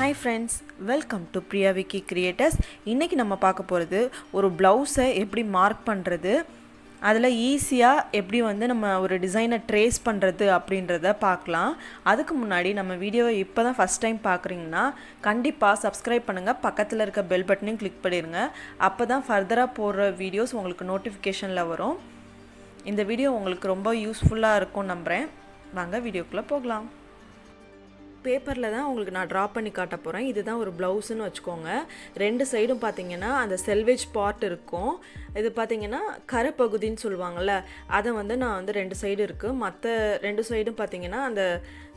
Hi friends, welcome to Priya Vicky creators. இன்னைக்கு நம்ம பார்க்க போகிறது ஒரு ப்ளவுஸை எப்படி மார்க் பண்ணுறது, அதில் ஈஸியாக எப்படி வந்து நம்ம ஒரு டிசைனை ட்ரேஸ் பண்ணுறது அப்படின்றத பார்க்கலாம். அதுக்கு முன்னாடி நம்ம வீடியோவை இப்போ தான் ஃபஸ்ட் டைம் பார்க்குறீங்கன்னா கண்டிப்பாக சப்ஸ்கிரைப் பண்ணுங்கள், பக்கத்தில் இருக்க பெல் பட்டனையும் கிளிக் பண்ணிடுங்க. அப்போ தான் ஃபர்தராக போடுற வீடியோஸ் உங்களுக்கு நோட்டிஃபிகேஷனில் வரும். இந்த வீடியோ உங்களுக்கு ரொம்ப யூஸ்ஃபுல்லாக இருக்கும்னு நம்புகிறேன். வாங்க வீடியோக்குள்ளே போகலாம். பேப்பரில் தான் உங்களுக்கு நான் ட்ரா பண்ணி காட்ட போகிறேன். இதுதான் ஒரு ப்ளவுஸுன்னு வச்சுக்கோங்க. ரெண்டு சைடும் பார்த்தீங்கன்னா அந்த செல்வேஜ் பார்ட் இருக்கும். இது பார்த்தீங்கன்னா கரைப்பகுதின்னு சொல்லுவாங்கள்ல, அதை வந்து நான் வந்து ரெண்டு சைடு இருக்குது. மற்ற ரெண்டு சைடும் பார்த்தீங்கன்னா அந்த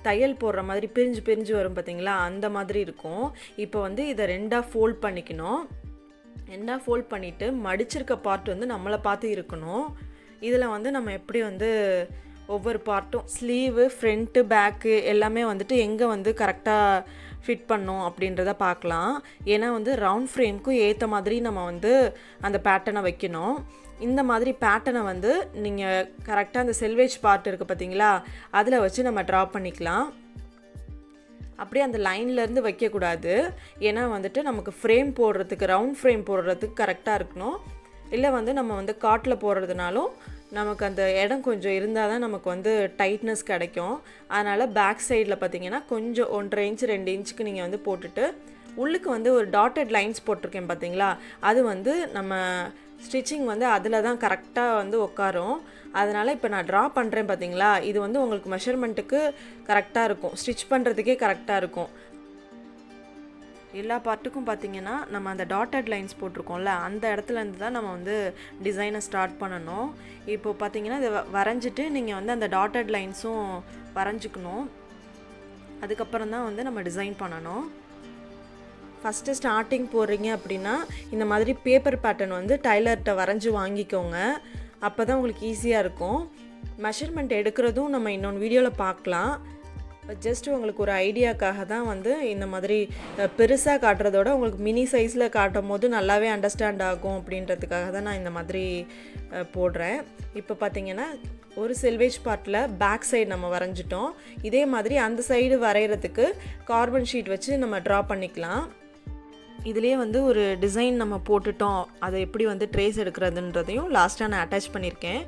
தையல் போடுற மாதிரி பிரிஞ்சு பிரிஞ்சு வரும் பார்த்தீங்களா, அந்த மாதிரி இருக்கும். இப்போ வந்து இதை ரெண்டாக ஃபோல்ட் பண்ணிக்கணும். ரெண்டாக ஃபோல்ட் பண்ணிவிட்டு மடிச்சிருக்க பார்ட் வந்து நம்மளை பார்த்து இருக்கணும். இதில் வந்து நம்ம எப்படி வந்து ஒவ்வொரு பார்ட்டும் ஸ்லீவு, ஃப்ரண்ட்டு, பேக்கு எல்லாமே வந்துட்டு எங்கே வந்து கரெக்டாக ஃபிட் பண்ணோம் அப்படின்றத பார்க்கலாம். ஏன்னா வந்து ரவுண்ட் ஃப்ரேம்க்கும் ஏற்ற மாதிரி நம்ம வந்து அந்த பேட்டர்னை வைக்கணும். இந்த மாதிரி பேட்டர்னை வந்து நீங்கள் கரெக்டாக அந்த செல்வேஜ் பார்ட் இருக்குது பார்த்தீங்களா, அதில் வச்சு நம்ம ட்ரா பண்ணிக்கலாம். அப்படியே அந்த லைன்லேருந்து வைக்கக்கூடாது. ஏன்னா வந்துட்டு நமக்கு ஃப்ரேம் போடுறதுக்கு, ரவுண்ட் ஃப்ரேம் போடுறதுக்கு கரெக்டாக இருக்கணும். இல்லை வந்து நம்ம வந்து காட்டில் போடுறதுனாலும் நமக்கு அந்த இடம் கொஞ்சம் இருந்தால் தான் நமக்கு வந்து டைட்னஸ் கிடைக்கும். அதனால் பேக் சைடில் பார்த்தீங்கன்னா கொஞ்சம் 1.5 இன்ச் 2 இன்ச்சுக்கு நீங்கள் வந்து போட்டுட்டு உள்ளுக்கு வந்து ஒரு டாட்டட் லைன்ஸ் போட்டிருக்கேன் பார்த்தீங்களா, அது வந்து நம்ம ஸ்டிச்சிங் வந்து அதில் தான் கரெக்டாக வந்து உட்காரும். அதனால் இப்போ நான் ட்ரா பண்ணுறேன் பார்த்தீங்களா, இது வந்து உங்களுக்கு மெஷர்மெண்ட்டுக்கு கரெக்டாக இருக்கும், ஸ்டிச் பண்ணுறதுக்கே கரெக்டாக இருக்கும். எல்லா பார்ட்டுக்கும் பார்த்திங்கன்னா நம்ம அந்த டாட்டட் லைன்ஸ் போட்டிருக்கோம்ல, அந்த இடத்துலேருந்து தான் நம்ம வந்து டிசைனை ஸ்டார்ட் பண்ணணும். இப்போ பார்த்திங்கன்னா இதை வரைஞ்சிட்டு நீங்கள் வந்து அந்த டாட்டட் லைன்ஸும் வரைஞ்சிக்கணும். அதுக்கப்புறம் தான் வந்து நம்ம டிசைன் பண்ணணும். ஃபஸ்ட்டு ஸ்டார்டிங் போடுறீங்க அப்படின்னா இந்த மாதிரி பேப்பர் பேட்டர்ன் வந்து டைலர்கிட்ட வரைஞ்சி வாங்கிக்கோங்க. அப்போ தான் உங்களுக்கு ஈஸியாக இருக்கும். மெஷர்மெண்ட் எடுக்கிறதும் நம்ம இன்னொன்று வீடியோவில் பார்க்கலாம். ஜஸ்ட்டு உங்களுக்கு ஒரு ஐடியாக்காக தான் வந்து இந்த மாதிரி பெருசாக காட்டுறதோட உங்களுக்கு மினி சைஸில் காட்டும் போது நல்லாவே அண்டர்ஸ்டாண்ட் ஆகும் அப்படின்றதுக்காக தான் நான் இந்த மாதிரி போடுறேன். இப்போ பார்த்திங்கன்னா ஒரு செல்வேஜ் பார்ட்டில் பேக் சைடு நம்ம வரைஞ்சிட்டோம். இதே மாதிரி அந்த சைடு வரைகிறதுக்கு கார்பன் ஷீட் வச்சு நம்ம ட்ரா பண்ணிக்கலாம். இதுலேயே வந்து ஒரு டிசைன் நம்ம போட்டுட்டோம், அதை எப்படி வந்து ட்ரேஸ் எடுக்கிறதுன்றதையும் லாஸ்ட்டாக நான் அட்டாச் பண்ணியிருக்கேன்.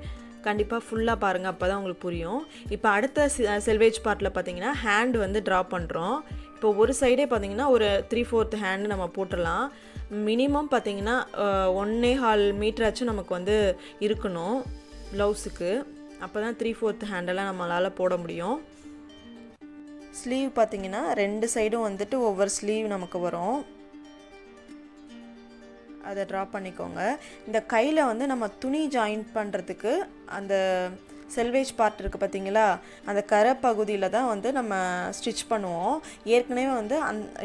கண்டிப்பாக ஃபுல்லாக பாருங்கள், அப்போ தான் உங்களுக்கு புரியும். இப்போ அடுத்த செல்வேஜ் பார்ட்டில் பார்த்தீங்கன்னா ஹேண்ட் வந்து ட்ரா பண்ணுறோம். இப்போ ஒரு சைடே பார்த்தீங்கன்னா ஒரு 3/4 ஹேண்டு நம்ம போட்டுடலாம். மினிமம் பார்த்தீங்கன்னா 1.25 மீட்டராச்சும் நமக்கு வந்து இருக்கணும் ப்ளவுஸுக்கு. அப்போ தான் 3/4 ஹேண்டெல்லாம் நம்மளால் போட முடியும். ஸ்லீவ் பார்த்தீங்கன்னா ரெண்டு சைடும் வந்துட்டு ஒவ்வொரு ஸ்லீவ் நமக்கு வரும், அதை ட்ரா பண்ணிக்கோங்க. இந்த கையில் வந்து நம்ம துணி ஜாயின் பண்ணுறதுக்கு அந்த செல்வேஜ் பார்ட் இருக்குது பார்த்தீங்களா, அந்த கரை பகுதியில் தான் வந்து நம்ம ஸ்டிச் பண்ணுவோம். ஏற்கனவே வந்து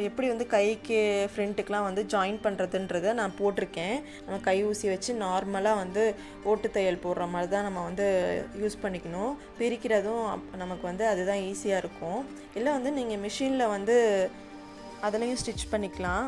எப்படி வந்து கைக்கு ஃப்ரண்ட்டுக்கெலாம் வந்து ஜாயின் பண்ணுறதுன்றதை நான் போட்டிருக்கேன். நம்ம கை ஊசி வச்சு நார்மலாக வந்து ஓட்டு தையல் போடுற மாதிரி தான் நம்ம வந்து யூஸ் பண்ணிக்கணும். பிரிக்கிறதும் நமக்கு வந்து அதுதான் ஈஸியாக இருக்கும். இல்லை வந்து நீங்கள் மிஷினில் வந்து அதுலேயும் ஸ்டிச் பண்ணிக்கலாம்.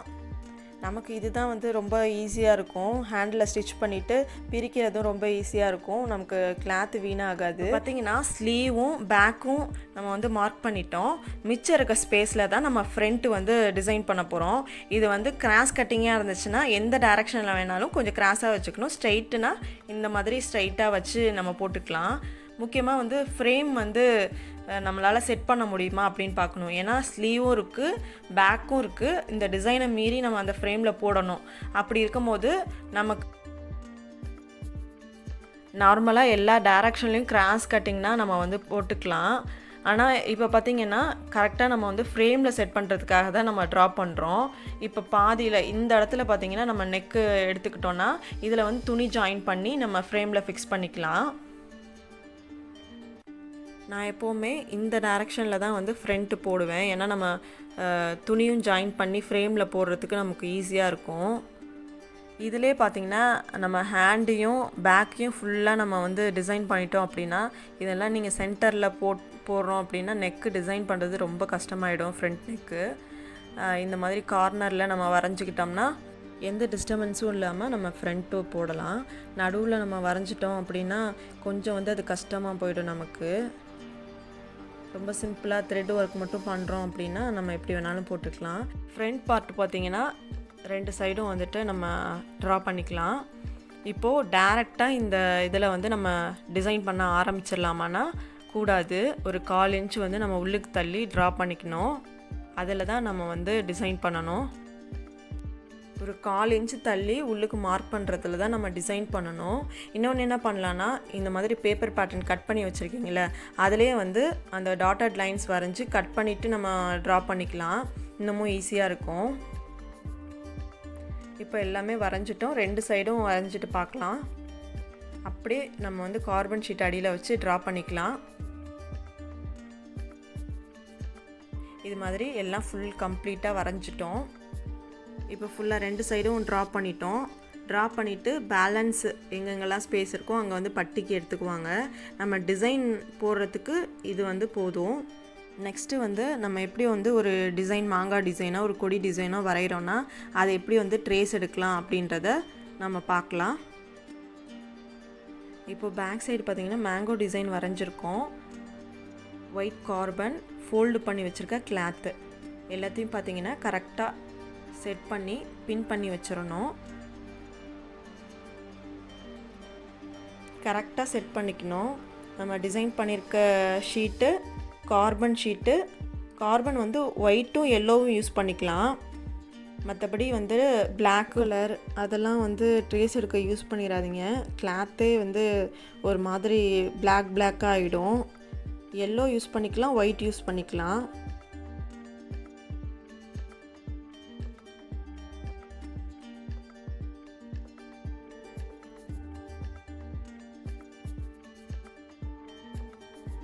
நமக்கு இதுதான் வந்து ரொம்ப ஈஸியாக இருக்கும். ஹேண்டில் ஸ்டிச் பண்ணிவிட்டு பிரிக்கிறதும் ரொம்ப ஈஸியாக இருக்கும், நமக்கு கிளாத்து வீணாகாது. பார்த்திங்கன்னா ஸ்லீவும் பேக்கும் நம்ம வந்து மார்க் பண்ணிட்டோம். மிச்சம் இருக்க ஸ்பேஸில் தான் நம்ம ஃப்ரண்ட்டு வந்து டிசைன் பண்ண போகிறோம். இது வந்து கிராஸ் கட்டிங்காக இருந்துச்சுன்னா எந்த டைரெக்ஷனில் வேணாலும் கொஞ்சம் கிராஸாக வச்சுக்கணும். ஸ்ட்ரைட்டுனா இந்த மாதிரி ஸ்ட்ரைட்டாக வச்சு நம்ம போட்டுக்கலாம். முக்கியமாக வந்து ஃப்ரேம் வந்து நம்மளால் செட் பண்ண முடியுமா அப்படின்னு பார்க்கணும். ஏன்னா ஸ்லீவும் இருக்குது, பேக்கும் இருக்குது. இந்த டிசைனை மீறி நம்ம அந்த ஃப்ரேமில் போடணும். அப்படி இருக்கும்போது நமக்கு நார்மலாக எல்லா டைரக்ஷன்லேயும் கிராஸ் கட்டிங்னா நம்ம வந்து போட்டுக்கலாம். ஆனால் இப்போ பார்த்திங்கன்னா கரெக்டாக நம்ம வந்து ஃப்ரேமில் செட் பண்ணுறதுக்காக தான் நம்ம ட்ரா பண்ணுறோம். இப்போ பாதியில் இந்த இடத்துல பார்த்திங்கன்னா நம்ம நெக்கு எடுத்துக்கிட்டோன்னா இதில் வந்து துணி ஜாயின் பண்ணி நம்ம ஃப்ரேமில் ஃபிக்ஸ் பண்ணிக்கலாம். நான் எப்போவுமே இந்த டைரெக்ஷனில் தான் வந்து ஃப்ரண்ட்டு போடுவேன். ஏன்னா நம்ம துணியும் ஜாயின் பண்ணி ஃப்ரேமில் போடுறதுக்கு நமக்கு ஈஸியாக இருக்கும். இதிலே பார்த்திங்கன்னா நம்ம ஹேண்டையும் பேக்கையும் ஃபுல்லாக நம்ம வந்து டிசைன் பண்ணிட்டோம் அப்படின்னா, இதெல்லாம் நீங்கள் சென்டரில் போடுறோம் அப்படின்னா நெக்கு டிசைன் பண்ணுறது ரொம்ப கஷ்டமாயிடும். ஃப்ரண்ட் நெக்கு இந்த மாதிரி கார்னரில் நம்ம வரைஞ்சிக்கிட்டோம்னா எந்த டிஸ்டர்பன்ஸும் இல்லாமல் நம்ம ஃப்ரண்ட்டு போடலாம். நடுவில் நம்ம வரைஞ்சிட்டோம் அப்படின்னா கொஞ்சம் வந்து அது கஷ்டமாக போயிடும் நமக்கு. ரொம்ப சிம்பிளாக த்ரெட் ஒர்க் மட்டும் பண்ணுறோம் அப்படின்னா நம்ம எப்படி வேணாலும் போட்டுக்கலாம். ஃப்ரண்ட் பார்ட் பார்த்திங்கன்னா 2 சைடும் வந்துட்டு நம்ம ட்ரா பண்ணிக்கலாம். இப்போது டேரெக்டாக இந்த இதில் வந்து நம்ம டிசைன் பண்ண ஆரம்பிச்சிடலாமான்னா கூடாது. ஒரு 1/4 இன்ச் வந்து நம்ம உள்ளுக்கு தள்ளி ட்ரா பண்ணிக்கணும். அதில் தான் நம்ம வந்து டிசைன் பண்ணணும். ஒரு 1/4 இன்ச் தள்ளி உள்ளுக்கு மார்க் பண்ணுறதுல தான் நம்ம டிசைன் பண்ணணும். இன்னொன்று என்ன பண்ணலான்னா, இந்த மாதிரி பேப்பர் பேட்டர்ன் கட் பண்ணி வச்சுருக்கீங்கள, அதிலே வந்து அந்த டாட்டட் லைன்ஸ் வரைஞ்சி கட் பண்ணிவிட்டு நம்ம ட்ரா பண்ணிக்கலாம். இன்னமும் ஈஸியாக இருக்கும். இப்போ எல்லாமே வரைஞ்சிட்டோம். 2 சைடும் வரைஞ்சிட்டு பார்க்கலாம். அப்படியே நம்ம வந்து கார்பன் ஷீட் அடியில் வச்சு ட்ரா பண்ணிக்கலாம். இது மாதிரி எல்லாம் ஃபுல் கம்ப்ளீட்டாக வரைஞ்சிட்டோம். இப்போ ஃபுல்லாக 2 சைடும் ட்ரா பண்ணிட்டோம். ட்ரா பண்ணிவிட்டு பேலன்ஸ் எங்கெங்கெல்லாம் ஸ்பேஸ் இருக்கோ அங்கே வந்து பட்டிக்கு எடுத்துக்குவாங்க. நம்ம டிசைன் போடுறதுக்கு இது வந்து போதும். நெக்ஸ்ட்டு வந்து நம்ம எப்படி வந்து ஒரு டிசைன் மாங்காய் டிசைனோ ஒரு கொடி டிசைனோ வரைகிறோன்னா அதை எப்படி வந்து ட்ரேஸ் எடுக்கலாம் அப்படின்றத நம்ம பார்க்கலாம். இப்போ பேக் சைடு பார்த்திங்கன்னா மேங்கோ டிசைன் வரைஞ்சிருக்கோம். ஒயிட் கார்பன் ஃபோல்டு பண்ணி வச்சுருக்க கிளாத்து எல்லாத்தையும் பார்த்திங்கன்னா கரெக்டாக செட் பண்ணி பின் பண்ணி வச்சிடணும். கரெக்டாக செட் பண்ணிக்கணும். நம்ம டிசைன் பண்ணியிருக்க ஷீட்டு கார்பன் ஷீட்டு. கார்பன் வந்து ஒயிட்டும் எல்லோவும் யூஸ் பண்ணிக்கலாம். மற்றபடி வந்து பிளாக் கலர் அதெல்லாம் வந்து ட்ரேஸ் எடுக்க யூஸ் பண்ணிடாதீங்க. கிளாத்தே வந்து ஒரு மாதிரி பிளாக்காக ஆகிடும். எல்லோ யூஸ் பண்ணிக்கலாம், ஒயிட் யூஸ் பண்ணிக்கலாம்.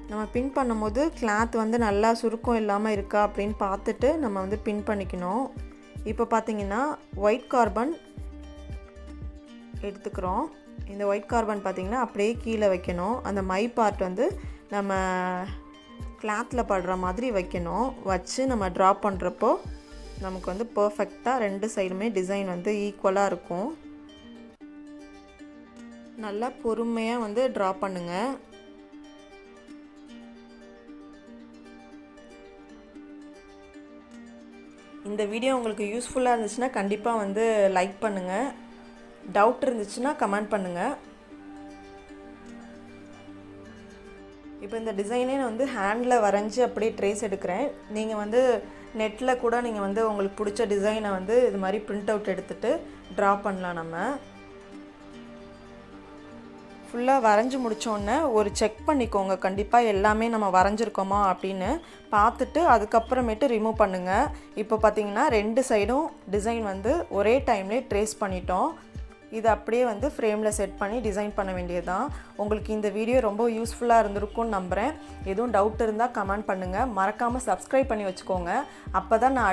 நம்ம பின் பண்ணும்போது கிளாத் வந்து நல்லா சுருக்கம் இல்லாமல் இருக்கா அப்படின்னு பார்த்துட்டு நம்ம வந்து பின் பண்ணிக்கணும். இப்போ பார்த்திங்கன்னா ஒயிட் கார்பன் எடுத்துக்கிறோம். இந்த ஒயிட் கார்பன் பார்த்திங்கன்னா அப்படியே கீழே வைக்கணும். அந்த மை பார்ட் வந்து நம்ம கிளாத்தில் படுற மாதிரி வைக்கணும். வச்சு நம்ம ட்ரா பண்ணுறப்போ நமக்கு வந்து பர்ஃபெக்டாக 2 சைடுமே டிசைன் வந்து ஈக்குவலாக இருக்கும். நல்லா பொறுமையாக வந்து ட்ரா பண்ணுங்கள். இந்த வீடியோ உங்களுக்கு யூஸ்ஃபுல்லாக இருந்துச்சுன்னா கண்டிப்பாக வந்து லைக் பண்ணுங்கள். டவுட் இருந்துச்சுன்னா கமெண்ட் பண்ணுங்கள். இப்போ இந்த டிசைனே நான் வந்து ஹேண்டில் வரைஞ்சி அப்படியே ட்ரேஸ் எடுக்கிறேன். நீங்கள் வந்து நெட்டில் கூட நீங்கள் வந்து உங்களுக்கு பிடிச்ச டிசைனை வந்து இது மாதிரி பிரிண்ட் அவுட் எடுத்துகிட்டு ட்ரா பண்ணலாம். நம்ம ஃபுல்லாக வரைஞ்சி முடித்தோடனே ஒரு செக் பண்ணிக்கோங்க. கண்டிப்பாக எல்லாமே நம்ம வரைஞ்சிருக்கோமா அப்படின்னு பார்த்துட்டு அதுக்கப்புறமேட்டு ரிமூவ் பண்ணுங்கள். இப்போ பார்த்திங்கன்னா 2 சைடும் டிசைன் வந்து ஒரே டைம்லேயே ட்ரேஸ் பண்ணிட்டோம். இது அப்படியே வந்து ஃப்ரேமில் செட் பண்ணி டிசைன் பண்ண வேண்டியது தான். உங்களுக்கு இந்த வீடியோ ரொம்ப யூஸ்ஃபுல்லாக இருந்திருக்கும்னு நம்புகிறேன். எதுவும் டவுட் இருந்தால் கமெண்ட் பண்ணுங்கள். மறக்காமல் சப்ஸ்கிரைப் பண்ணி வச்சுக்கோங்க. அப்போ தான் நான்